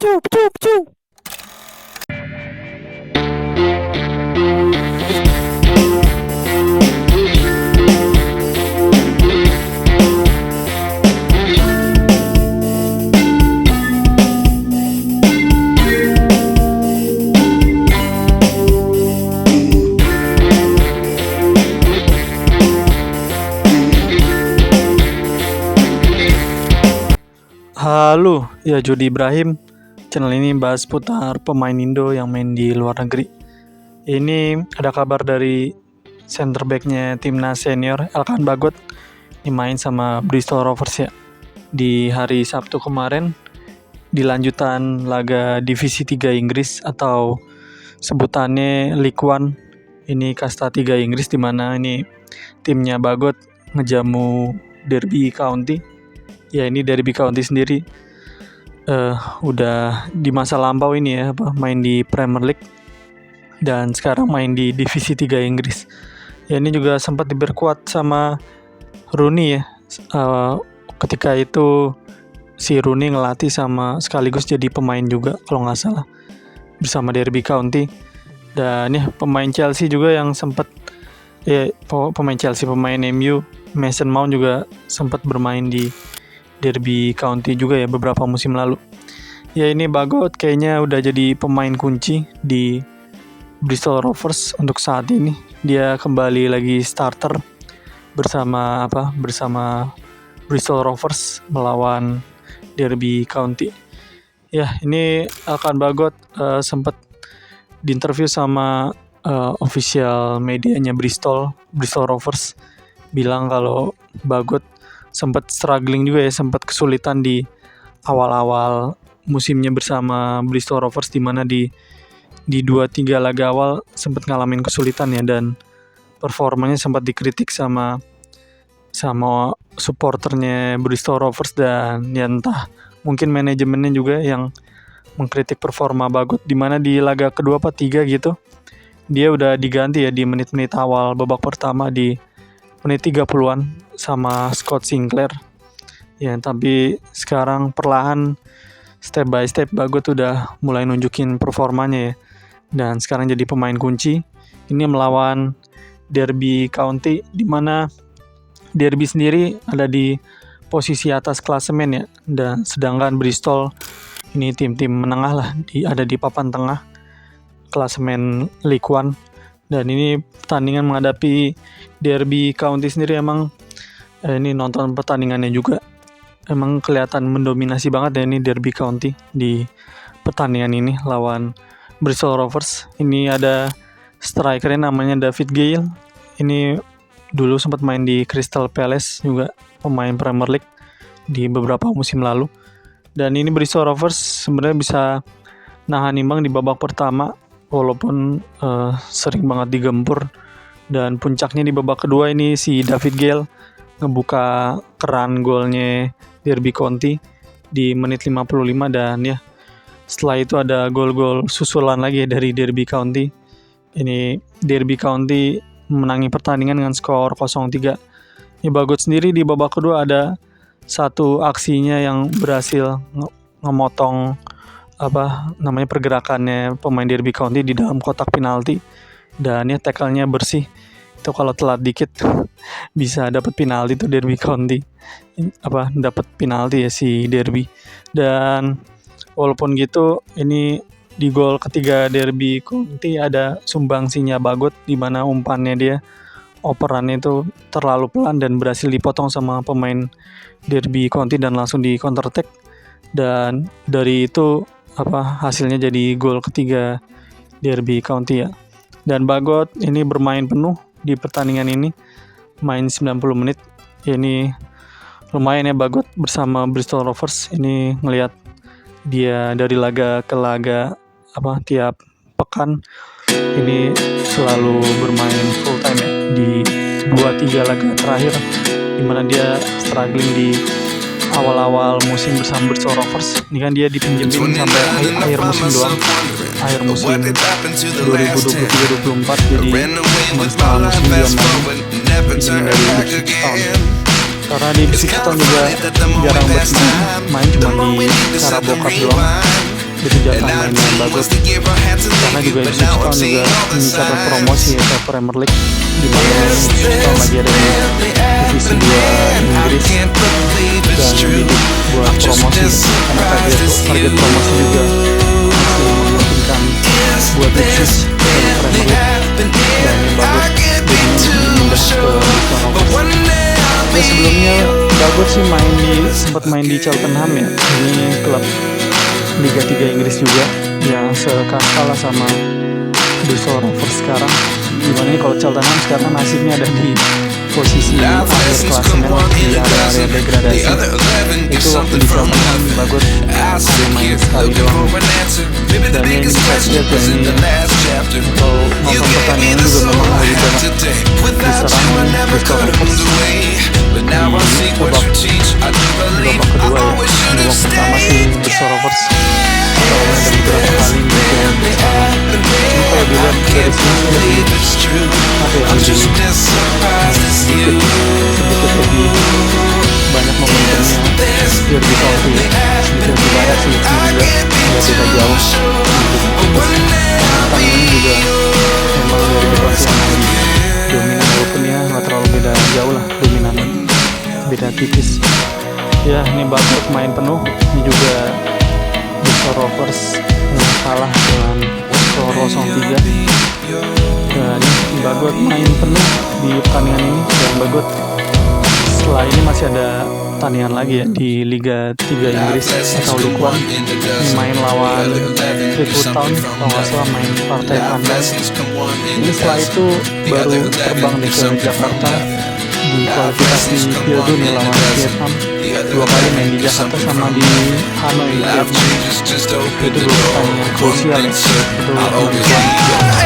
Pecu, pecu, pecu. Halo, ya Jody Ibrahim. Channel ini bahas putar pemain Indo yang main di luar negeri. Ini ada kabar dari center back-nya timnas senior Elkan Bagot. Ini main sama Bristol Rovers ya. Di hari Sabtu kemarin di lanjutan laga Divisi 3 Inggris atau sebutannya League One. Ini kasta 3 Inggris di mana ini timnya Bagot ngejamu Derby County. Ya ini Derby County sendiri udah di masa lampau ini ya, main di Premier League dan sekarang main di Divisi 3 Inggris. Ya ini juga sempat diperkuat sama Rooney ya. Ketika itu si Rooney ngelatih sama sekaligus jadi pemain juga kalau nggak salah bersama Derby County. Dan ya pemain Chelsea juga yang sempat pemain MU Mason Mount juga sempat bermain di Derby County juga ya beberapa musim lalu. Ya ini Bagot kayaknya udah jadi pemain kunci di Bristol Rovers untuk saat ini. Dia kembali lagi starter bersama Bristol Rovers melawan Derby County. Ya ini Elkan Bagot sempat diinterview sama official medianya Bristol Rovers, bilang kalau Bagot sempat struggling juga ya, sempat kesulitan di awal-awal musimnya bersama Bristol Rovers, di mana di 2-3 laga awal sempat ngalamin kesulitan ya, dan performanya sempat dikritik sama supporternya Bristol Rovers, dan ya entah mungkin manajemennya juga yang mengkritik performa Bagot, di mana di laga kedua apa 3 gitu dia udah diganti ya di menit-menit awal babak pertama di menit 30-an sama Scott Sinclair. Ya, tapi sekarang perlahan step by step Bagot udah mulai nunjukin performanya ya. Dan sekarang jadi pemain kunci. Ini melawan Derby County, di mana Derby sendiri ada di posisi atas klasemen ya. Dan sedangkan Bristol ini tim-tim menengah lah, ada di papan tengah klasemen League One. Dan ini pertandingan menghadapi Derby County sendiri emang ini nonton pertandingannya juga emang kelihatan mendominasi banget ya ini Derby County di pertandingan ini lawan Bristol Rovers. Ini ada strikernya namanya David Gale. Ini dulu sempat main di Crystal Palace juga, pemain Premier League di beberapa musim lalu. Dan ini Bristol Rovers sebenarnya bisa nahan imbang di babak pertama walaupun sering banget digempur, dan puncaknya di babak kedua ini si David Gale ngebuka keran golnya Derby County di menit 55, dan ya setelah itu ada gol-gol susulan lagi dari Derby County. Ini Derby County menangi pertandingan dengan skor 0-3. Ini Bagot sendiri di babak kedua ada satu aksinya yang berhasil ngemotong pergerakannya pemain Derby County di dalam kotak penalti, dan ya tackle-nya bersih. Itu kalau telat dikit bisa dapat penalti tuh Derby County. Dapat penalti ya si Derby. Dan walaupun gitu ini di gol ketiga Derby County ada sumbangsinya Bagot, di mana umpannya dia operannya itu terlalu pelan dan berhasil dipotong sama pemain Derby County dan langsung di counter attack, dan dari itu hasilnya jadi gol ketiga Derby County ya. Dan Bagot ini bermain penuh di pertandingan ini, main 90 menit. Ya, ini lumayan ya Bagot bersama Bristol Rovers. Ini ngelihat dia dari laga ke laga tiap pekan ini selalu bermain full time ya di 2-3 laga terakhir, dimana dia struggling di awal-awal musim bersama Bristol Rovers. Ini kan dia dipinjemin sampai akhir musim doang, akhir musim 2023-2024, jadi setahun musim dia main dari Ipswich. Karena di Ipswich juga jarang main cuma di Carabao Cup doang. itu jatah mainnya bagus, karena juga Ipswich Town juga mencatat promosi ya ke Premier League, di mana Ipswich Town lagi ada di divisi 2 Inggris dan didik buat promosi, karena target promosi juga masih memungkinkan buat Ipswich ke Premier League, dan yang bagus pindah ke Rovers. Ya sebelumnya bagus sih sempat main di Cheltenham ya, ini klub Liga 3 Inggris juga yang sekasta lah sama Bristol Rovers sekarang. Gimana nih kalau Cheltenham sekarang nasibnya ada di posisi akhir klasemen di area degradasi. Itu waktu di Cheltenham bagus dia main sekali doang, dan ini bisa lihat ya, ini kalau nonton pertandingan juga memang lagi banyak diserang Bristol Rovers di babak kedua ya. Di babak pertama sih Bristol Rovers atau ada beberapa kali menjadi kesalahan, cuma kalau dilihat dari sini lebih apa ya, lebih sedikit lebih banyak momentumnya biar bisa lebih sedikit lebih banyak sih juga, nggak beda jauh pertandingan juga memang dari situasi yang lebih dominan, walaupun ya nggak terlalu beda jauh lah dominannya, beda tipis ya. Ini Bagot main penuh, ini juga Bristol Rovers yang kalah dengan skor 0-3, dan Bagot main penuh di pertandingan ini, dan Bagot setelah ini masih ada pertandingan lagi ya di Liga 3 Inggris atau League One, main lawan Fleetwood Town kalau nggak salah, main partai kandang. Ini setelah itu baru terbang nih ke Jakarta di kualifikasi Pildu nih lawan Vietnam, 2 kali main di Jakarta sama di Hanoi Vietnam. Itu 2 pertandingan krusial ya, itu penentuan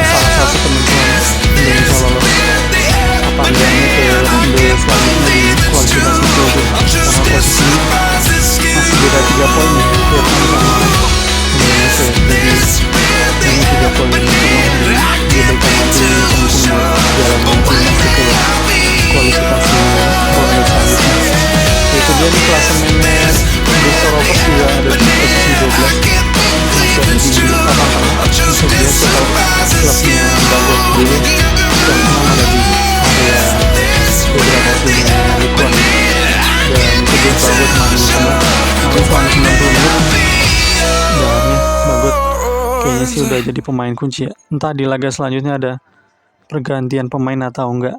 salah satu penentuan Indonesia lolos apa enggaknya ke ronde selanjutnya di kualifikasi Pildu, karena posisinya masih beda 3 poin ya Vietnam sama Indonesia, jadi ini 3 poin diberikan nanti penting buat jalan timnas ke kualifikasi ronde selanjutnya. Itu dia di klasemennya Bristol Rovers juga ada di posisi 12, masih ada di papan tengah. Untuk dia total klubnya Bagot dulu dan ada di area degradasinya League One, dan itu dia Bagot main selama 90 menit, dan ya Bagot kayaknya sih udah jadi pemain kunci ya, entah di laga selanjutnya ada pergantian pemain atau enggak.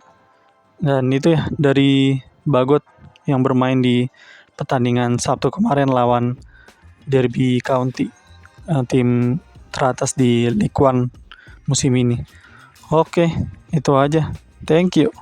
Dan itu ya dari Bagot yang bermain di pertandingan Sabtu kemarin lawan Derby County, tim teratas di League One musim ini. Oke, itu aja. Thank you.